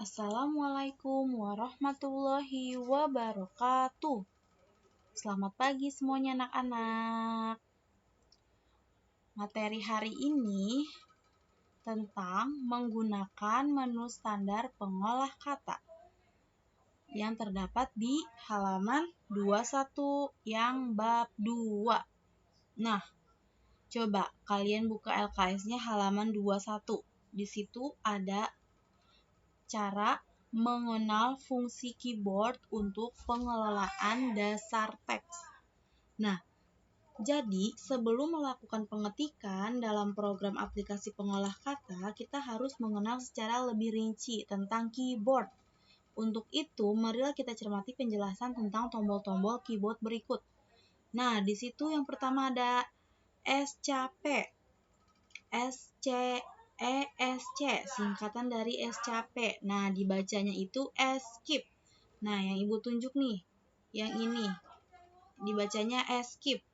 Assalamualaikum warahmatullahi wabarakatuh. Selamat pagi semuanya anak-anak. Materi hari ini tentang menggunakan menu standar pengolah kata yang terdapat di halaman 21 yang bab 2. Nah, coba kalian buka LKS-nya halaman 21. Di situ ada cara mengenal fungsi keyboard untuk pengelolaan dasar teks. Nah, jadi sebelum melakukan pengetikan dalam program aplikasi pengolah kata, kita harus mengenal secara lebih rinci tentang keyboard. Untuk itu, marilah kita cermati penjelasan tentang tombol-tombol keyboard berikut. Nah, di situ yang pertama ada SCP. ESC, singkatan dari SCP. Nah, dibacanya itu escape. Nah, yang Ibu tunjuk nih, yang ini, dibacanya escape.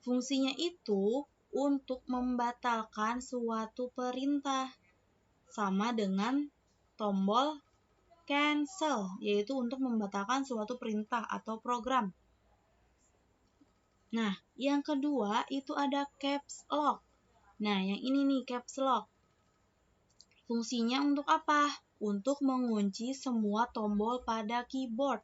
Fungsinya itu untuk membatalkan suatu perintah. Sama dengan tombol cancel, yaitu untuk membatalkan suatu perintah atau program. Nah, yang kedua itu ada caps lock. Nah, yang ini nih caps lock. Fungsinya untuk apa? Untuk mengunci semua tombol pada keyboard.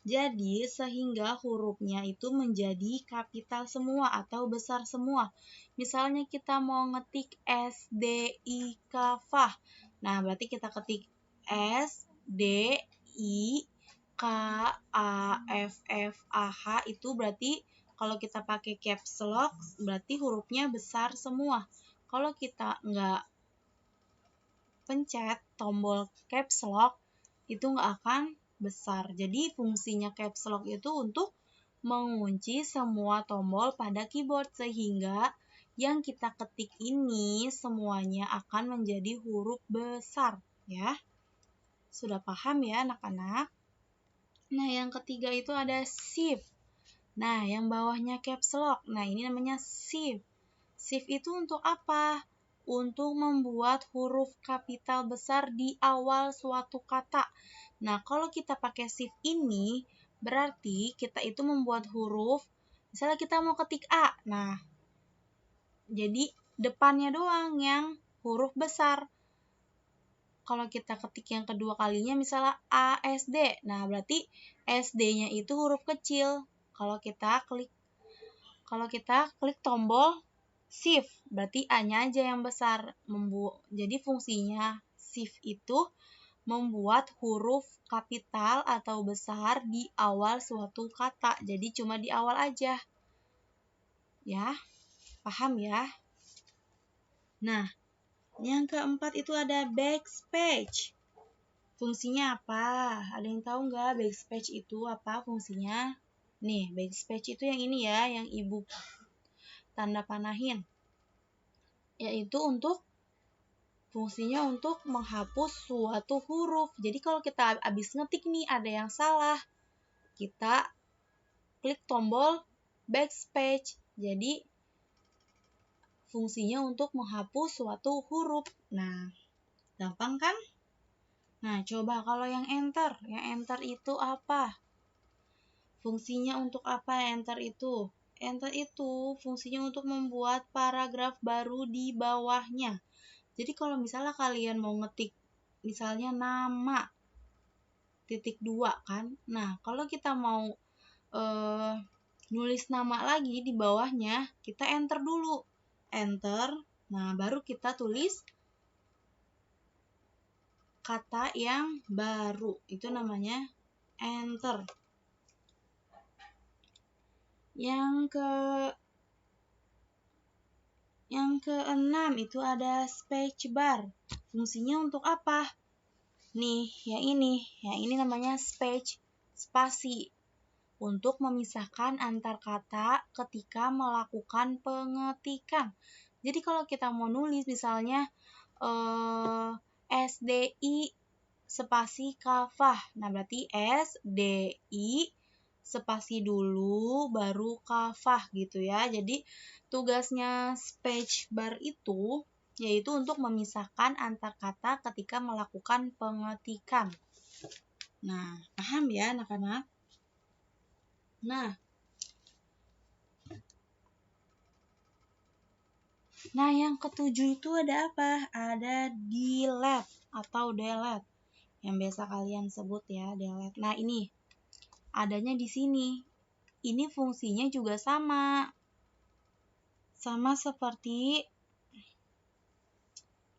Jadi, sehingga hurufnya itu menjadi kapital semua atau besar semua. Misalnya kita mau ngetik S, D, I, K, F. Nah, berarti kita ketik S, D, I, K, A, F, F, A, H. Itu berarti kalau kita pakai caps lock, berarti hurufnya besar semua. Kalau kita nggak pencet tombol caps lock itu nggak akan besar. Jadi fungsinya caps lock itu untuk mengunci semua tombol pada keyboard sehingga yang kita ketik ini semuanya akan menjadi huruf besar ya. Sudah paham ya anak-anak? Nah, yang ketiga itu ada shift. Nah, yang bawahnya caps lock. Nah, ini namanya shift. Shift itu untuk apa? Untuk membuat huruf kapital besar di awal suatu kata. Nah, kalau kita pakai shift ini, berarti kita itu membuat huruf, misalnya kita mau ketik A. Nah, jadi depannya doang yang huruf besar. Kalau kita ketik yang kedua kalinya, misalnya A, S, D. Nah, berarti SD-nya itu huruf kecil. Kalau kita klik tombol shift, berarti A-nya aja yang besar. Jadi fungsinya shift itu membuat huruf kapital atau besar di awal suatu kata. Jadi cuma di awal aja. Ya, paham ya? Nah, yang keempat itu ada backspace. Fungsinya apa? Ada yang tahu nggak backspace itu apa fungsinya? Nih, backspace itu yang ini ya, yang Ibu tanda panahin. Yaitu fungsinya untuk menghapus suatu huruf. Jadi kalau kita habis ngetik nih ada yang salah, kita klik tombol backspace. Jadi fungsinya untuk menghapus suatu huruf. Nah, gampang kan? Nah, coba kalau yang enter itu apa? Fungsinya untuk apa enter itu? Enter itu fungsinya untuk membuat paragraf baru di bawahnya. Jadi kalau misalnya kalian mau ngetik misalnya nama .2 kan. Nah, kalau kita mau nulis nama lagi di bawahnya, kita enter dulu. Enter. Nah, baru kita tulis kata yang baru. Itu namanya enter. Yang keenam itu ada spacebar. Fungsinya untuk apa? Nih, yang ini namanya spasi. Untuk memisahkan antar kata ketika melakukan pengetikan. Jadi kalau kita mau nulis misalnya SDI spasi kafah. Nah, berarti SDI spasi dulu baru kafah gitu ya. Jadi tugasnya spacebar itu yaitu untuk memisahkan antar kata ketika melakukan pengetikan. Nah, paham ya anak-anak? Nah, yang ketujuh itu ada apa? Ada delete atau delete. Yang biasa kalian sebut ya, delete. Nah, ini adanya di sini. Ini fungsinya juga sama. Sama seperti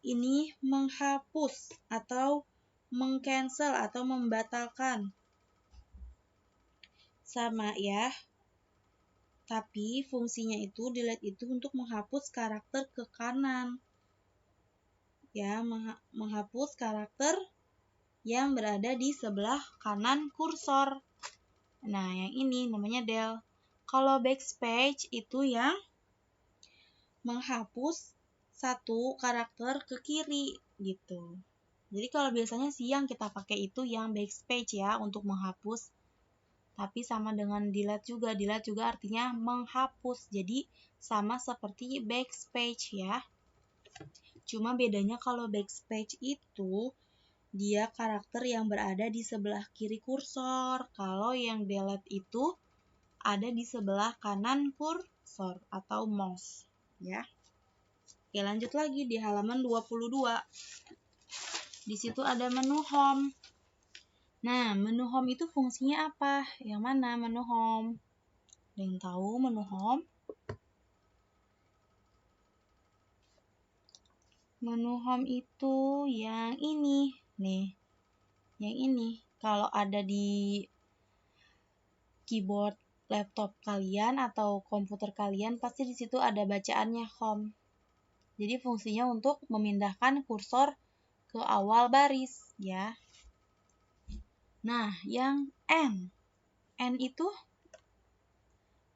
ini menghapus atau mengcancel atau membatalkan. Sama ya. Tapi fungsinya itu delete itu untuk menghapus karakter ke kanan. Ya, menghapus karakter yang berada di sebelah kanan kursor. Nah, yang ini namanya del. Kalau backspace itu yang menghapus satu karakter ke kiri gitu. Jadi kalau biasanya siang kita pakai itu yang backspace ya untuk menghapus. Tapi sama dengan delete juga. Delete juga artinya menghapus. Jadi sama seperti backspace ya. Cuma bedanya kalau backspace itu dia karakter yang berada di sebelah kiri kursor. Kalau yang delete itu ada di sebelah kanan kursor atau mouse ya. Oke, lanjut lagi di halaman 22. Di situ ada menu home. Nah, menu home itu fungsinya apa? Yang mana menu home? Ada yang tahu menu home? Menu home itu yang ini. Nih, yang ini. Kalau ada di keyboard laptop kalian atau komputer kalian, pasti di situ ada bacaannya home. Jadi fungsinya untuk memindahkan kursor ke awal baris, ya. Nah, yang N. N itu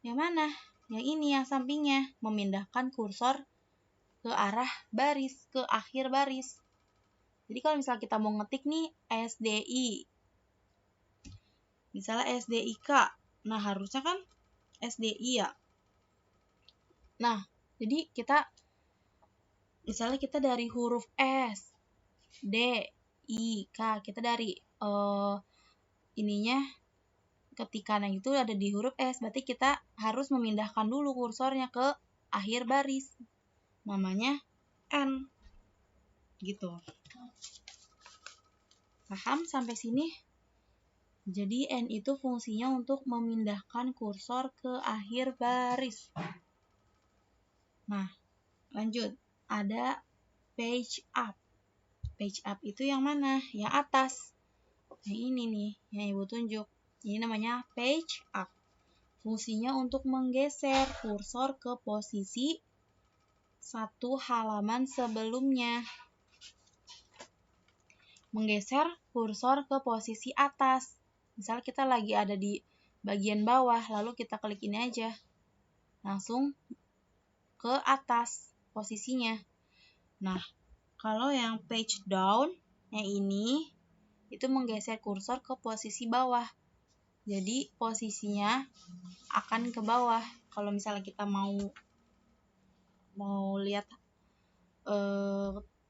yang mana? Yang ini, yang sampingnya. Memindahkan kursor ke arah baris, ke akhir baris. Jadi kalau misalnya kita mau ngetik nih SDI. Misalnya SDIK. Nah, harusnya kan SDI ya. Nah, jadi misalnya kita dari huruf S, D, I, K. Kita dari ininya ketikannya itu ada di huruf S, berarti kita harus memindahkan dulu kursornya ke akhir baris. Namanya N. Gitu. Paham sampai sini? Jadi N itu fungsinya untuk memindahkan kursor ke akhir baris. Nah, lanjut. Ada page up. Page up itu yang mana? Yang atas. Yang ini nih, yang Ibu tunjuk. Ini namanya page up. Fungsinya untuk menggeser kursor ke posisi satu halaman sebelumnya. Menggeser kursor ke posisi atas. Misal kita lagi ada di bagian bawah, lalu kita klik ini aja. Langsung ke atas posisinya. Nah, kalau yang page down, yang ini, itu menggeser kursor ke posisi bawah. Jadi posisinya akan ke bawah. Kalau misalnya kita mau lihat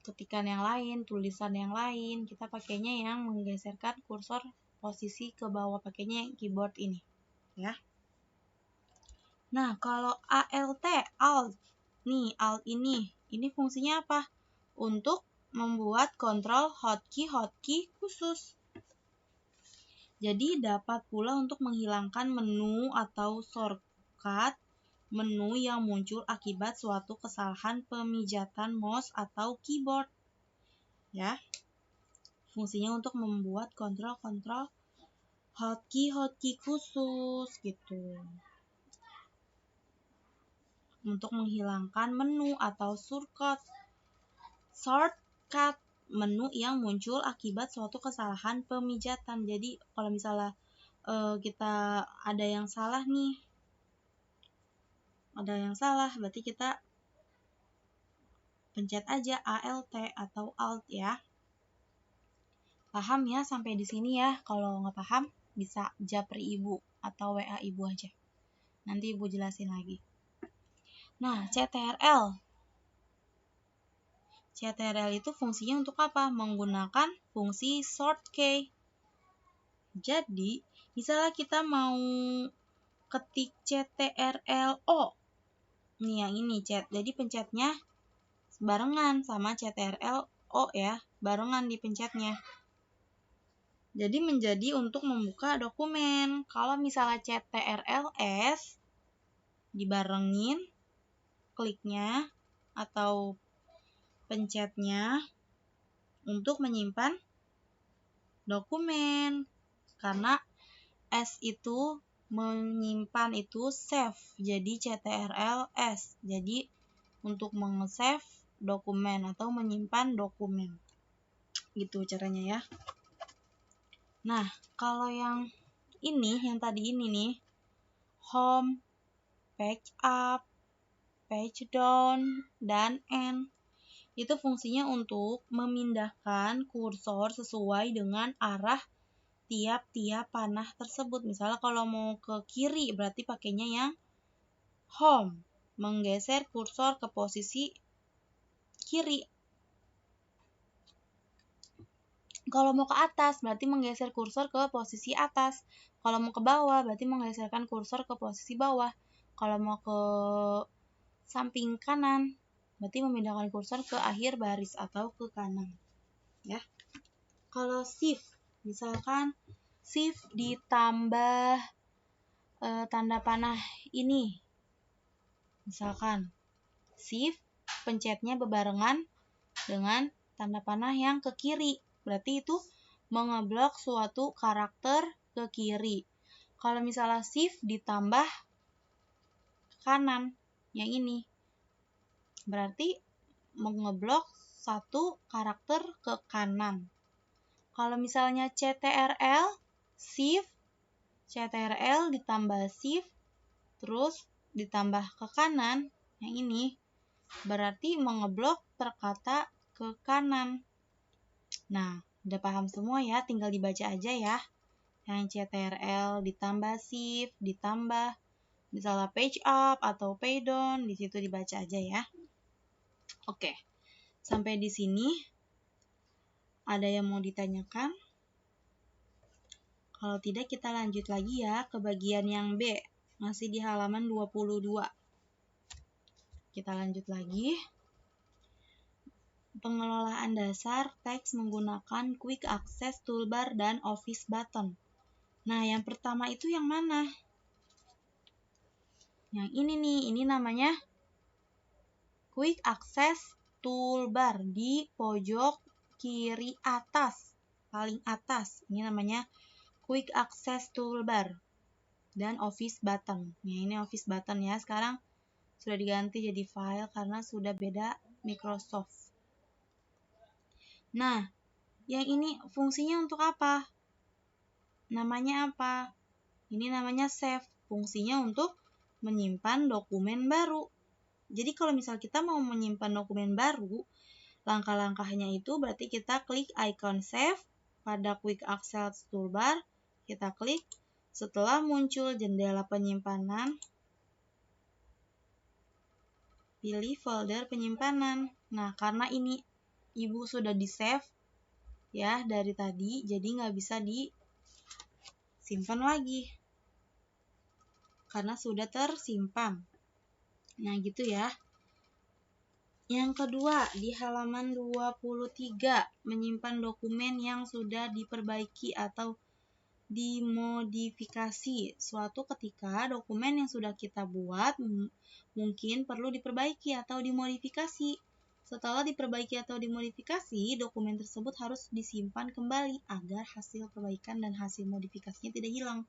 ketikan yang lain, tulisan yang lain, kita pakainya yang menggeserkan kursor posisi ke bawah, pakainya yang keyboard ini, ya. Nah, kalau ALT, Alt, nih Alt ini fungsinya apa? Untuk membuat kontrol hotkey khusus. Jadi dapat pula untuk menghilangkan menu atau shortcut menu yang muncul akibat suatu kesalahan pemijatan mouse atau keyboard. Ya. Fungsinya untuk membuat kontrol hotkey khusus gitu. Untuk menghilangkan menu atau shortcut menu yang muncul akibat suatu kesalahan pemijatan. Jadi kalau misalnya kita ada yang salah nih, berarti kita pencet aja ALT atau Alt ya. Paham ya sampai di sini ya? Kalau nggak paham bisa japri Ibu atau WA Ibu aja. Nanti Ibu jelasin lagi. Nah, CTRL. CTRL itu fungsinya untuk apa? Menggunakan fungsi sort key. Jadi, misalnya kita mau ketik CTRL-O. Nih yang ini chat. Jadi pencetnya barengan sama CTRL-O ya, barengan dipencetnya. Jadi menjadi untuk membuka dokumen. Kalau misalnya CTRL-S dibarengin kliknya atau pencetnya untuk menyimpan dokumen. Karena S itu menyimpan itu save, jadi CTRL-S. Jadi untuk meng-save dokumen atau menyimpan dokumen. Gitu caranya ya. Nah, kalau yang ini, yang tadi ini nih, home, page up, page down, dan end. Itu fungsinya untuk memindahkan kursor sesuai dengan arah tiap-tiap panah tersebut. Misalnya kalau mau ke kiri berarti pakainya yang home, menggeser kursor ke posisi kiri. Kalau mau ke atas berarti menggeser kursor ke posisi atas. Kalau mau ke bawah berarti menggeserkan kursor ke posisi bawah. Kalau mau ke samping kanan berarti memindahkan kursor ke akhir baris atau ke kanan. Ya. Kalau shift, misalkan shift ditambah tanda panah ini. Misalkan shift pencetnya bebarengan dengan tanda panah yang ke kiri. Berarti itu mengeblok suatu karakter ke kiri. Kalau misalnya shift ditambah kanan yang ini, berarti mengeblok satu karakter ke kanan. Kalau misalnya CTRL, shift, CTRL ditambah shift, terus ditambah ke kanan, yang ini, berarti mengeblok perkata ke kanan. Nah, udah paham semua ya, tinggal dibaca aja ya. Yang CTRL ditambah shift, ditambah misalnya page up atau page down, di situ dibaca aja ya. Oke. Sampai di sini ada yang mau ditanyakan? Kalau tidak kita lanjut lagi ya ke bagian yang B. Masih di halaman 22. Kita lanjut lagi. Pengelolaan dasar teks menggunakan Quick Access Toolbar dan Office Button. Nah, yang pertama itu yang mana? Yang ini nih, ini namanya Quick Access Toolbar di pojok kiri atas, paling atas. Ini namanya Quick Access Toolbar dan Office Button. Nah, ini Office Button ya. Sekarang sudah diganti jadi file karena sudah beda Microsoft. Nah, yang ini fungsinya untuk apa? Namanya apa? Ini namanya save. Fungsinya untuk menyimpan dokumen baru. Jadi kalau misal kita mau menyimpan dokumen baru, langkah-langkahnya itu berarti kita klik icon save pada Quick Access Toolbar, kita klik, setelah muncul jendela penyimpanan, pilih folder penyimpanan. Nah, karena ini Ibu sudah di-save ya dari tadi, jadi nggak bisa disimpan lagi. Karena sudah tersimpan. Nah, gitu ya. Yang kedua, di halaman 23, menyimpan dokumen yang sudah diperbaiki atau dimodifikasi. Suatu ketika dokumen yang sudah kita buat mungkin perlu diperbaiki atau dimodifikasi. Setelah diperbaiki atau dimodifikasi, dokumen tersebut harus disimpan kembali agar hasil perbaikan dan hasil modifikasinya tidak hilang.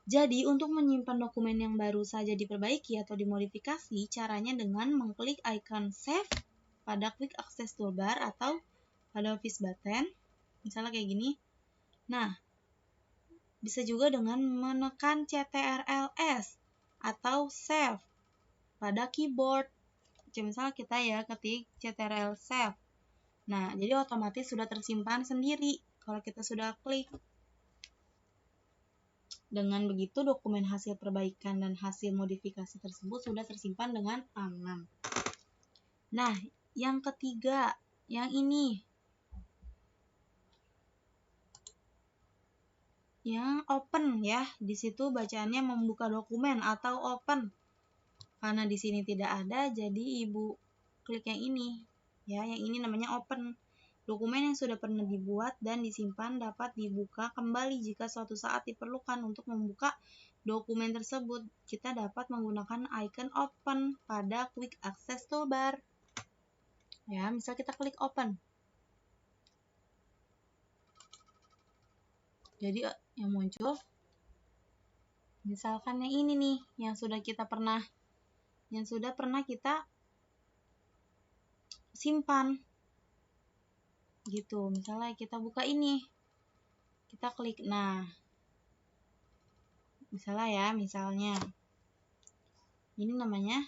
Jadi, untuk menyimpan dokumen yang baru saja diperbaiki atau dimodifikasi, caranya dengan mengklik icon save pada Quick Access Toolbar atau pada Office Button, misalnya kayak gini. Nah, bisa juga dengan menekan CTRL-S atau save pada keyboard. Misalnya kita ya ketik CTRL save. Nah, jadi otomatis sudah tersimpan sendiri kalau kita sudah klik. Dengan begitu, dokumen hasil perbaikan dan hasil modifikasi tersebut sudah tersimpan dengan aman. Nah, yang ketiga, yang ini. Yang open ya, di situ bacaannya membuka dokumen atau open. Karena di sini tidak ada, jadi Ibu klik yang ini. Ya, yang ini namanya open. Dokumen yang sudah pernah dibuat dan disimpan dapat dibuka kembali jika suatu saat diperlukan. Untuk membuka dokumen tersebut, kita dapat menggunakan icon open pada quick access toolbar. Ya, misal kita klik open. Jadi yang muncul misalkan yang ini nih, yang sudah pernah kita simpan. Gitu. Misalnya kita buka ini. Kita klik. Nah, misalnya ini namanya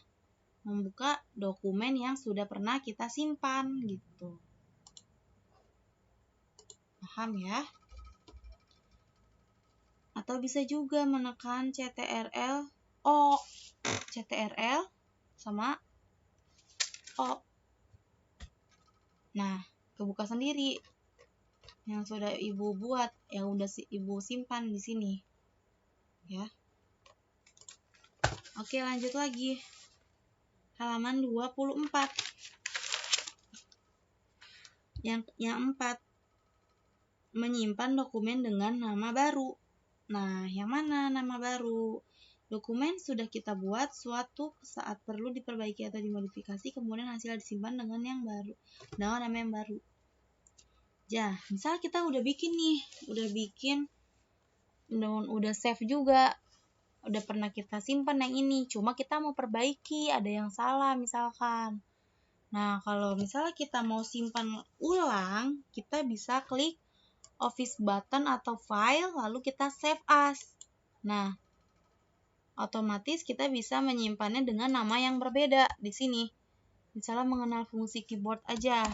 membuka dokumen yang sudah pernah kita simpan gitu. Paham ya? Atau bisa juga menekan CTRL O. CTRL sama O. Nah, kebuka sendiri yang sudah Ibu buat, yang udah Ibu simpan di sini. Ya. Oke, lanjut lagi. Halaman 24. Yang 4. Menyimpan dokumen dengan nama baru. Nah, yang mana nama baru? Dokumen sudah kita buat suatu saat perlu diperbaiki atau dimodifikasi, kemudian hasilnya disimpan dengan yang baru, dengan nama yang baru. Ya, misal kita udah bikin nih, udah save juga, udah pernah kita simpan yang ini, cuma kita mau perbaiki, ada yang salah misalkan. Nah, kalau misalnya kita mau simpan ulang, kita bisa klik Office button atau file, lalu kita save as. Nah, otomatis kita bisa menyimpannya dengan nama yang berbeda di sini. Misalnya mengenal fungsi keyboard aja.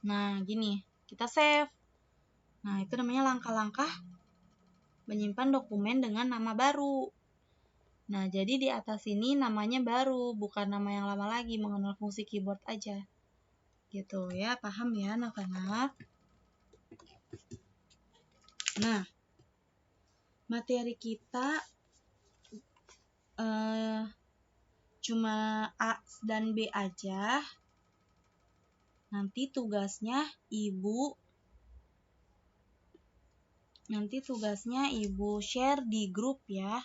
Nah, gini, kita save. Nah, itu namanya langkah-langkah menyimpan dokumen dengan nama baru. Nah, jadi di atas ini namanya baru, bukan nama yang lama lagi, mengenal fungsi keyboard aja. Gitu ya, paham ya anak-anak? Nah, materi kita cuma A dan B aja. Nanti tugasnya Ibu share di grup ya.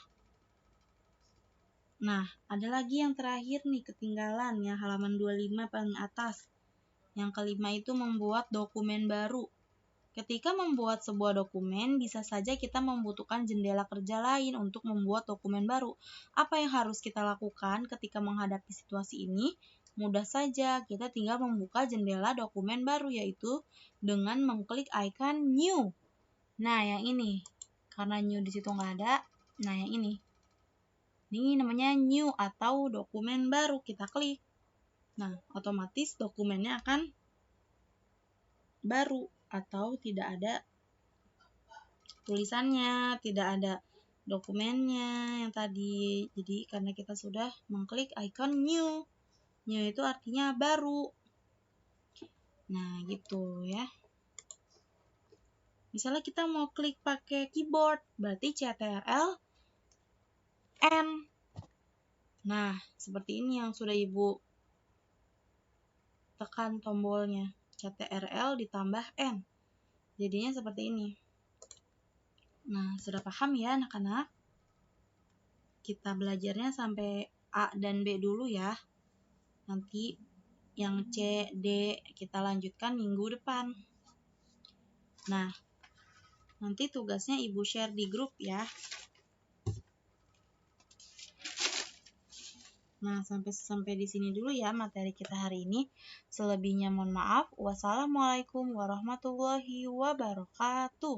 Nah, ada lagi yang terakhir nih, ketinggalan ya, halaman 25 paling atas. Yang kelima itu membuat dokumen baru. Ketika membuat sebuah dokumen, bisa saja kita membutuhkan jendela kerja lain untuk membuat dokumen baru. Apa yang harus kita lakukan ketika menghadapi situasi ini? Mudah saja, kita tinggal membuka jendela dokumen baru, yaitu dengan mengklik icon New. Nah, yang ini. Karena New di situ nggak ada, nah yang ini. Ini namanya New atau dokumen baru, kita klik. Nah, otomatis dokumennya akan baru atau tidak ada tulisannya, tidak ada dokumennya yang tadi. Jadi karena kita sudah mengklik icon New. New itu artinya baru. Nah, gitu ya. Misalnya kita mau klik pakai keyboard, berarti CTRL N. Nah, seperti ini yang sudah Ibu tekan tombolnya. CTRL ditambah N. Jadinya seperti ini. Nah, sudah paham ya anak-anak? Kita belajarnya sampai A dan B dulu ya. Nanti yang C, D kita lanjutkan minggu depan. Nah, nanti tugasnya Ibu share di grup ya. Nah, sampai di sini dulu ya materi kita hari ini. Selebihnya mohon maaf. Wassalamualaikum warahmatullahi wabarakatuh.